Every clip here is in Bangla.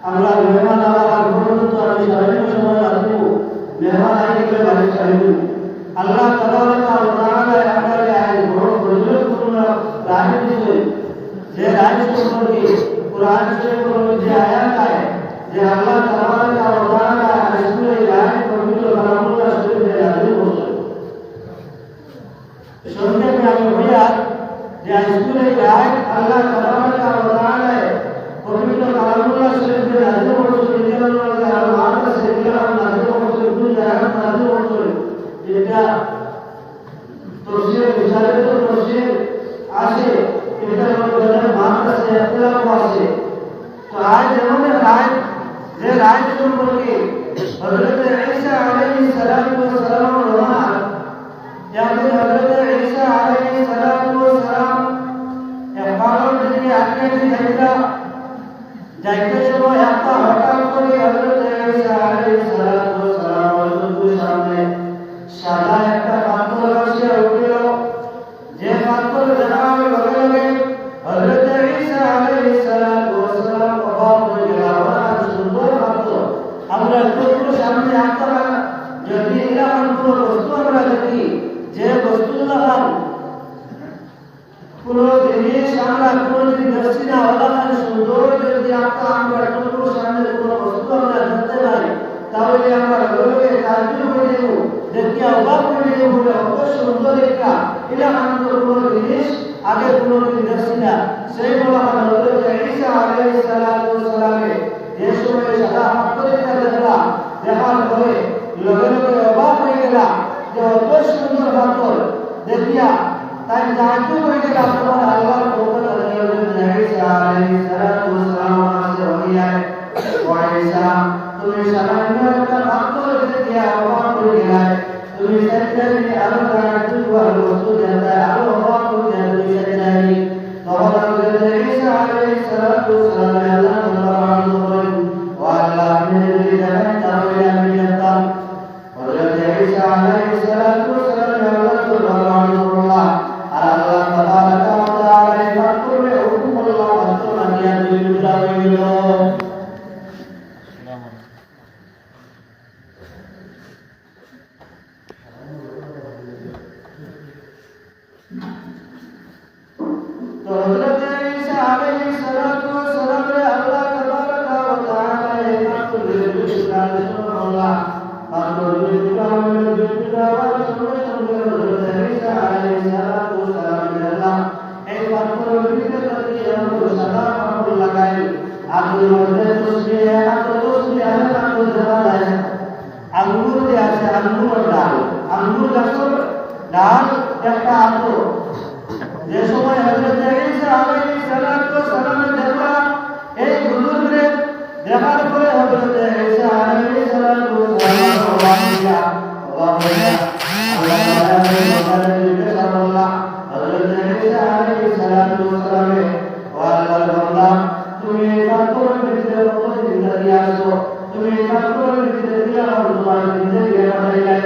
আমরা মেহমান আবার পর্যন্ত আমি সারাদিন সময় আসবো মেহমান আইলে বাড়ি চাইব আল্লাহ তাবারাকা ওয়া তাআলা আমাদের আইন বড় প্রয়োজনপূর্ণ রায় দিয়েছে যে রায় সম্পর্কে কুরআন শরীফের মধ্যে আয়াত আছে যে আল্লাহ তাবারাকা ওয়া তাআলা রাসূলের রায় পবিত্র কালামুল্লাহ শরীফে নাযিল করেছেন সংক্ষেপে আমি বলি যে রাসূলের রায় আল্লাহ তাবারাকা ওয়া তাআলা পবিত্র কালামুল্লাহ শরীফে নাযিল করেছেন ইনশাআল্লাহ আর মাদ্রাসা সেগুলো নাযিল করেছেন দুই জায়গায় নাযিল করেছেন এটা তফসির বিশালে তো তফসির আছে এটার মধ্যে মাদ্রাসা ইখতিলাফ আছে তো আজ যেমন রায় যে রায় সম্পর্কে হযরত ঈসা আলাইহিস সালাতু ওয়াস সালাম রওনা यानी हजरत ईसा अलैहि सलातु व सलाम একবার যদি আজকে যাইতে সময় একটা হঠাৎ করে হযরত ঈসা আলাইহিস সালাতু व सलाम রাসূলের সামনে সাদা একটা পাথর এসে উঠল যে পাথর দেখার লগে লগে হযরত ঈসা আলাইহিস সালাতু व सलाम অবাক হয়ে গেল আর সুন্দর পাথর আমরা একটু সামনে একটা যদি এরকম কোনো বস্তু আমরা দেখি যে বস্তুগুলো কোনো জিনিস আমরা কোনো যদি দেখছি না ওটা সুন্দর যদি আমরা একটু সামনে কোনো বস্তু আমরা দেখতে পাই তাহলে আমরা লগে তাজ্জুব হয়ে যাব দেখি অবাক হয়ে যাব কত সুন্দর একটা এরকম কোনো জিনিস আগে কোনো দিন দেখছি না সেই বলা হযরত ঈসা আলাইহিস সালাতু ওয়াস সালামে যে সময় সাদা পাথরটা দেখার পরে লগে লগে অবাক হয়ে গেল যে অত সুন্দর পাথর দেখিয়া তাই তাজ্জুব হয়ে গেল আপনার আল্লাহর পক্ষ থেকে ঈসা আলাইহিস সালাতু ওয়াস সালাম আসে হইয়া ওয়া ঈসা তুমি সামান্য একটা পাথর দেখিয়া অবাক হয়ে গেলে তুমি সেটাকে আরো তাজ্জুব আর বস্তু দেখাতে আরো অবাক হয়ে গেলে তুমি সেটাকে তখন হযরত ঈসা আলাইহিস সালাতু ওয়াস সালাম আল্লাহ তাআলা বলেন ওয়া আল্লাহ আপনি যদি দেখেন তাহলে আমি জানতাম হযরত ঈসা আলাইহিস সালাতু ওয়াস সালাম আল্লাহ আর আল্লাহ তাবারাকা ওয়া তাআলা এই পাথরে হুকুম আল্লাহ পাথর বানিয়ে দুই টুকরা হয়ে গেল তো হযরত ঈসা আলাইহিস সালাতু ওয়াস সালাম আল্লাহ তাবারাকা ওয়া তাআলা এই পাথরে দুই টুকরা আল্লাহ পাথর দুই টুকরা হয়ে দুই টুকরা হওয়ার সঙ্গে সঙ্গে হযরত ঈসা আলাইহিস সালাতু ওয়াস সালাম আল্লাহ এই পাথরের ভিতরে দিয়ে আমরা সাদা কাপড় লাগাই আর ওর মধ্যে তসবিহ আল্লাহ দেওয়া যায় আঙ্গুর দিয়ে আছে আঙ্গুর ডাল আঙ্গুর গাছের ডাল একটা আলো যে সময় হযরত ঈসা আলাইহিস সালাতু ওয়াস সালাম দেখলা এই হুজুরে দেখার পরে হযরত ঈসা আলাইহিস সালাতু ওয়াস সালাম হযরত ঈসা আলাইহিস সালাতু ওয়াস সালাম ওয়া আল্লাহর বান্দা তুমি এই পাথরের ভিতরে কত জিন্দগি আসো তুমি এই পাথরের ভিতরে দিয়া তোমার জিন্দগি বানাইলে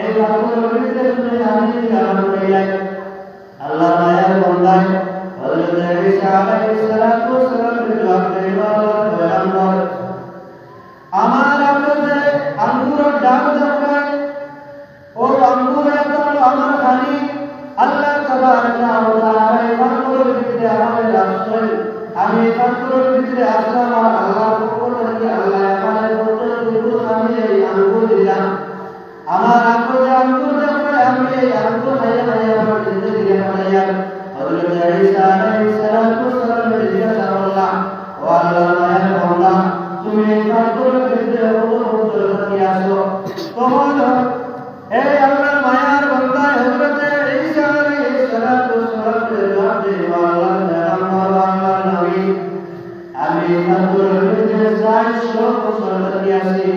এই পাথরের ভিতরে তুমি আমি বানাইলে আল্লাহ মায়ার বান্দা হযরত ঈসা আলাইহিস সালাতু ওয়াস সালামের জবাব দেওয়া পয়গম্বর আমার আপনাদের আঙ্গুরের ডাল দরকার ও আঙ্গুরের ডাল আমার খালি আল্লাহ তাবারাকা ওয়া তাআলা এই পাথরের ভিতরে আমাদের রাসূল আমি পাথরের ভিতরে আসলাম আর আল্লাহর পক্ষ থেকে আল্লাহ আমাদের পথের বিরুদ্ধে আমি এই আঙ্গুর দিলাম আমার আপনাদের আঙ্গুর দরকার আমি এই আঙ্গুর খাইয়া খাইয়া আমার জিন্দগি বানাইয়া হযরত ঈসা আলাইহিস সালাতু ওয়াস সালামের জিজ্ঞাসা করলাম ও আল্লাহর মায়ার বান্দা তুমি এই পাথরের ভিতরে কত নিয়ে আসো তখন এই আল্লাহর মায়ার বান্দা হযরত ঈসা আলাইহিস সালাতু ওয়াস সালামের জবাব দেওয়া আল্লাহর আল্লাহর নবী আমি পাথরের ভিতরে 400 বছর ধরে আছি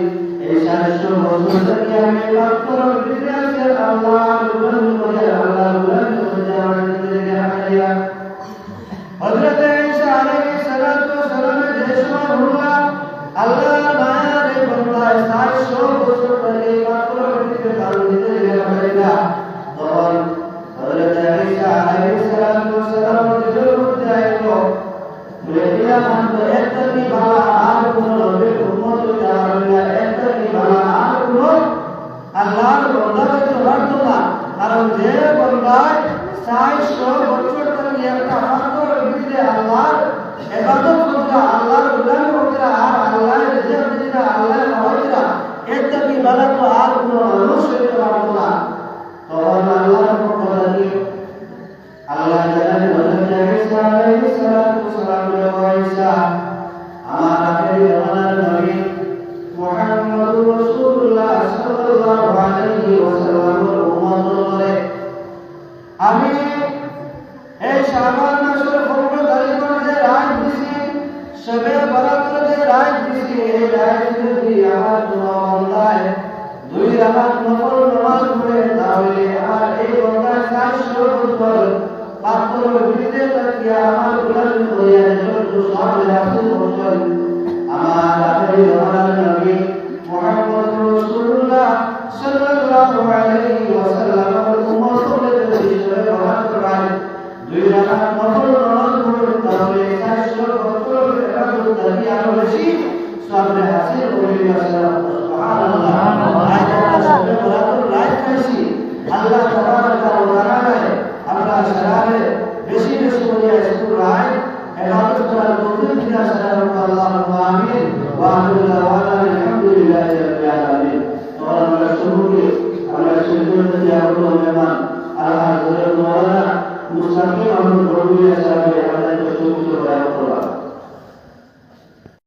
এই 400 বছর ধরে আমি পাথরের ভিতরে আছি আল্লাহর গুণ করে আল্লাহর গুণ করে আমার জিন্দগি হারাইয়া হযরত ঈসা আলাইহিস সালাতু ওয়াস সালামের যে সময় হলো আল্লাহর মায়ার এই বান্দা 400 বছর ধরে পাথরের ভিতরে তার জিন্দগি হারাইয়া তখন হযরত ঈসা আলাইহিস সালাতু ওয়াস সালাম দিলের মধ্যে আইলো বলে দিলাম কি বালা আর কোন নবীর উম্মত হইতে পারবে না, একটা কি বালা আর কোন আল্লাহর বান্দা হইতে পারত না। কারণ যে বান্দায় 400 বছর ধরে একটা পাথর ভিতরে আল্লাহর ইবাদত করতে, আল্লাহর গোলামি করতে, আর আল্লাহর রিজিক দিতে, আল্লাহর খাওয়াইতে, একটা কি বালা তো আর কোন মানুষ হইতে পারত না। তখন আল্লাহর পক্ষ থেকে আল্লাহ জানেন হযরত ঈসা আলাইহিস সালাম বলেছে, আমার আখেরি জামানার নবী মুহাম্মদুর রাসূলুল্লাহ সাল্লাল্লাহু আলাইহি ওয়াসাল্লামের উম্মত বলে আমি এই শাবান মাসের পবিত্র তারিখের যে রাত দিছি, শবে বরাতের যে রাত দিছি, এই রাতে যদি আমার কোনো বান্দায় 2 রাকাত নফল নামাজ পড়ে, তাহলে আর এই বান্দার 400 বছর পাথর ভিতরে তাকিয়া আমার গোলামি করিয়া যত সব হাসিল করছেন। আমার আখেরি জামানার নবী মুহাম্মদুর রাসূলুল্লাহ সাল্লাল্লাহু আলাইহি ওয়াসাল্লামের উম্মত হতে শবে বরাতের রাত 2 রাকাত নফল নামাজ পড়ে, তাহলে 400 বছর ইবাদত করি আরো বেশি সব হাসিল করিয়া সুবহানাল্লাহ। শবে বরাতের রাত খাইছি আল্লাহ তাবারাকা ওয়া তাআলা আমরা সারারে বেশি বেশি করিয়া শুকর রায় ইবাদত করার তৌফিক দিনা সাল্লাল্লাহু আলাইহি আমিন ওয়া আলহামদুলিল্লাহি রাব্বিল আলামিন। আমরা শুরুতে আমরা শুরুতে যে আমরা মেহমান আল্লাহ হযরত মাওলানা মুস্তাকিম আহমদ গড়ুইয়া সাহেব আমাদের শুরু করে